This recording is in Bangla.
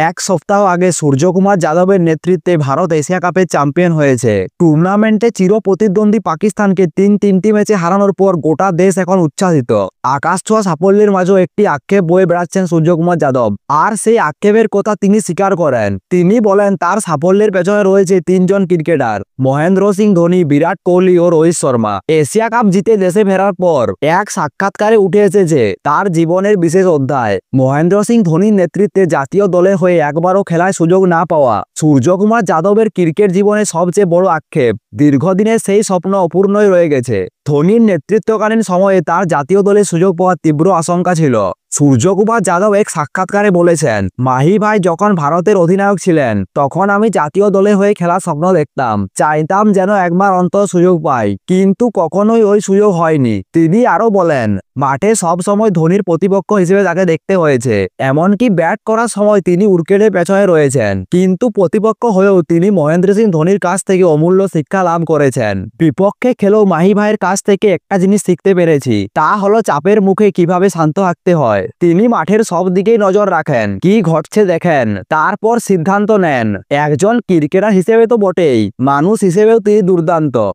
এক সপ্তাহ আগে সূর্যকুমার যাদবের নেতৃত্বে ভারত এশিয়া কাপের চ্যাম্পিয়ন হয়েছে। টুর্নামেন্টে চিরপ্রতিদ্বন্দ্বী পাকিস্তানকে তিনটি ম্যাচে হারানোর পর গোটা দেশ এখন উচ্ছ্বাসিত। আকাশছোঁয়া সাফল্যের মাঝেও একটি আক্ষেপ বয়ে বেড়াচ্ছেন সূর্যকুমার যাদব, আর সেই আক্ষেপের কথা তিনি স্বীকার করেন। তিনি বলেন তার সাফল্যের পেছনে রয়েছে তিনজন ক্রিকেটার: মহেন্দ্র সিং ধোনি, বিরাট কোহলি ও রোহিত শর্মা। এশিয়া কাপ জিতে দেশে ফেরার পর এক সাক্ষাৎকারে উঠে এসেছে তার জীবনের বিশেষ অধ্যায়। মহেন্দ্র সিং ধোনির নেতৃত্বে জাতীয় দলের হয়ে একবারও খেলায় সুযোগ না পাওয়া সূর্যকুমার যাদবের ক্রিকেট জীবনের সবচেয়ে বড় আক্ষেপ। দীর্ঘদিনের সেই স্বপ্ন অপূর্ণই রয়ে গেছে। ধোনির নেতৃত্বকালীন সময়ে তার জাতীয় দলে সুযোগ পাওয়ার তীব্র আশঙ্কা ছিল। সূর্যকুমার যাদব এক সাক্ষাৎকারে বলেছেন, মাহি ভাই যখন ভারতের অধিনায়ক ছিলেন তখন আমি জাতীয় দলে হয়ে খেলার স্বপ্ন দেখতাম, চাইতাম যেন একবার অন্তত সুযোগ পাই, কিন্তু কখনোই ওই সুযোগ হয়নি। তিনি আরো বলেন, মাঠে সব সময় ধোনির প্রতিপক্ষ হিসেবে তাকে দেখতে হয়েছে। এমনকি ব্যাট করার সময় তিনি উইকেটের পেছনে রয়েছেন, কিন্তু প্রতিপক্ষ হয়েও তিনি মহেন্দ্র সিং ধোনির কাছ থেকে অমূল্য শিক্ষা লাভ করেছেন। বিপক্ষে খেলেও মাহি ভাইয়ের কাছ থেকে একটা জিনিস শিখতে পেরেছি, তা হলো চাপের মুখে কিভাবে শান্ত থাকতে হয়। তিনি মাঠের সব দিকেই নজর রাখেন, কি ঘটছে দেখেন, তারপর সিদ্ধান্ত নেন। একজন ক্রিকেটার হিসেবে তো বটেই, মানুষ হিসেবেও তিনি দুর্দান্ত।